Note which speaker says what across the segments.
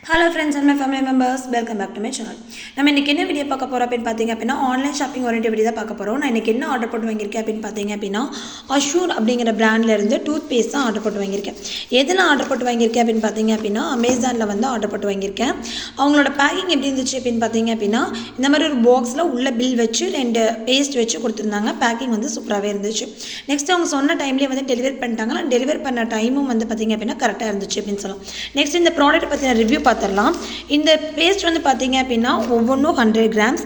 Speaker 1: Hello friends and my family members, welcome back to my channel. நம்ம இன்னைக்கு என்ன video பார்க்க போறோம் அப்படினு பாத்தீங்க அப்படினா ஆன்லைன் ஷாப்பிங் ஓரியன்டட் வீடியோ தான் பார்க்க போறோம். நான் இன்னைக்கு என்ன ஆர்டர் போட்டு வாங்கியிருக்கேன் அப்படினு பாத்தீங்க அப்படினா அஷூர் அப்படிங்கற பிராண்ட்ல இருந்து டூத் பேஸ்ட் தான் ஆர்டர் போட்டு வாங்கியிருக்கேன். எதுல ஆர்டர் போட்டு வாங்கியிருக்கேன் அப்படினு பாத்தீங்க அப்படினா Amazonல வந்து ஆர்டர் போட்டு வாங்கியிருக்கேன். அவங்களோட பேக்கிங் எப்படி இருந்துச்சு அப்படினு பாத்தீங்க அப்படினா இந்த மாதிரி ஒரு பாக்ஸ்ல உள்ள பில் வச்சு ரெண்டு பேஸ்ட் வச்சு கொடுத்திருந்தாங்க. பேக்கிங் வந்து சூப்பராவே இருந்துச்சு. நெக்ஸ்ட் அவங்க சொன்ன டைம்லயே வந்து டெலிவரி பண்ணிட்டாங்க. டெலிவரி பண்ண டைமும் வந்து பாத்தீங்க அப்படினா கரெக்ட்டா இருந்துச்சு அப்படினு சொல்லலாம். நெக்ஸ்ட் இந்த ப்ராடக்ட் பத்தின ரிவ்யூ பார்த்தறலாம். இந்த பேஸ்ட் வந்து பாத்தீங்க அப்படினா ஒவ்வொன்றும் 100 கிராம்ஸ்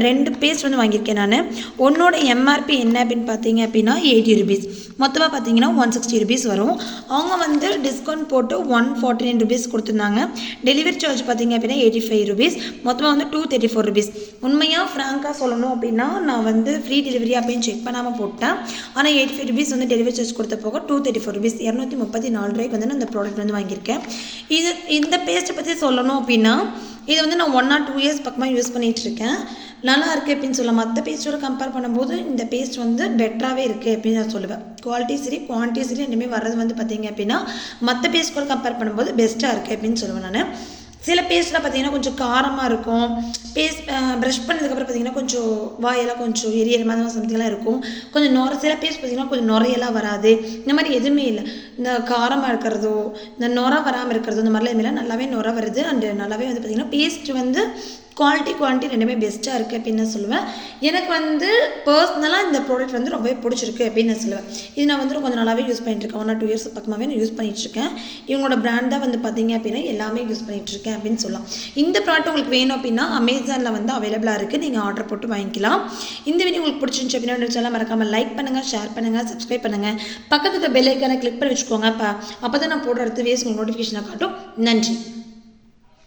Speaker 1: ரெண்டு பேஸ்ட் வந்து வாங்கியிருக்கேன் நான். ஒன்னோட எம்ஆர்பி என்ன அப்படின்னு பார்த்தீங்க அப்படின்னா 80 rupees. மொத்தமாக பார்த்தீங்கன்னா 160 rupees வரும். அவங்க வந்து டிஸ்கவுண்ட் போட்டு 149 rupees கொடுத்துருந்தாங்க. டெலிவரி சார்ஜ் பார்த்தீங்க அப்படின்னா 85 rupees. மொத்தமாக வந்து 234 rupees. உண்மையாக ஃப்ராங்காக சொல்லணும் அப்படின்னா நான் வந்து ஃப்ரீ டெலிவரி அப்படின்னு செக் பண்ணாமல் போட்டேன். ஆனால் 85 rupees வந்து டெலிவரி சார்ஜ் கொடுத்த போக 234 rupees 234 ரூபாய்க்கு வந்து நான் இந்த ப்ராடக்ட் வந்து வாங்கியிருக்கேன். இந்த பேஸ்ட்டை பற்றி சொல்லணும் அப்படின்னா இது வந்து நான் 1 or 2 years பக்கமாக யூஸ் பண்ணிகிட்டு இருக்கேன். நல்லா இருக்குது அப்படின்னு சொல்லலாம். மற்ற பேஸ்ட்டோட கம்பேர் பண்ணும்போது இந்த பேஸ்ட் வந்து பெட்டராகவே இருக்குது அப்படின்னு நான் சொல்லுவேன். குவாலிட்டி சரி குவான்டிட்டி சரி ரெண்டுமே வர்றது வந்து பார்த்தீங்க அப்படின்னா மற்ற பேஸ்ட்டோட கம்பேர் பண்ணும்போது பெஸ்ட்டாக இருக்குது அப்படின்னு சொல்லுவேன் நான். சில பேஸ்ட்லாம் பார்த்தீங்கன்னா கொஞ்சம் காரமாக இருக்கும். ப்ரஷ் பண்ணதுக்கப்புறம் பார்த்தீங்கன்னா கொஞ்சம் வாயெல்லாம் கொஞ்சம் எரியற மாதிரி சம்திங்லாம் இருக்கும். கொஞ்சம் சில பேஸ்ட் பார்த்தீங்கன்னா கொஞ்சம் நுரையெல்லாம் வராது. இந்த மாதிரி எதுவுமே இல்லை. இந்த காரமாக இருக்கிறதோ இந்த நுரை வராமல் இருக்கிறதோ இந்த மாதிரிலாம் எதுவுமே நல்லாவே நுரை வருது. அண்டு நல்லாவே வந்து பார்த்திங்கன்னா பேஸ்ட் வந்து குவான்டிட்டி ரெண்டுமே பெஸ்ட்டாக இருக்குது அப்படின்னு நான் சொல்லுவேன். எனக்கு வந்து பர்சனலாக இந்த ப்ராடக்ட் வந்து ரொம்பவே பிடிச்சிருக்கு அப்படின்னு நான் சொல்லுவேன். இது நான் வந்து கொஞ்சம் நல்லாவே யூஸ் பண்ணிட்டுருக்கேன். 1 or 2 years பக்கமாகவே நான் யூஸ் பண்ணிகிட்ருக்கேன். இவங்களோட பிராண்ட் தான் வந்து பார்த்தீங்க அப்படின்னா எல்லாமே யூஸ் பண்ணிகிட்ருக்கேன் அப்படின்னு சொல்லலாம். இந்த ப்ராடக்ட் உங்களுக்கு வேணும் அப்படின்னா Amazonல வந்து அவைலபிளாக இருக்குது. நீங்கள் ஆர்டர் போட்டு வாங்கிக்கலாம். இந்த வீடியோ உங்களுக்கு பிடிச்சிருந்துச்சு அப்படின்னா சேனல் மறக்காமல் லைக் பண்ணுங்கள், ஷேர் பண்ணுங்கள், சப்ஸ்கிரைப் பண்ணுங்கள். பக்கத்துக்கு பெல் ஐக்கானை கிளிக் பண்ணி வச்சுக்கோங்க. அப்போ தான் நான் போடுற அடுத்த வீடியோஸ் உங்களுக்கு நோட்டிஃபிகேஷனை காட்டும். நன்றி.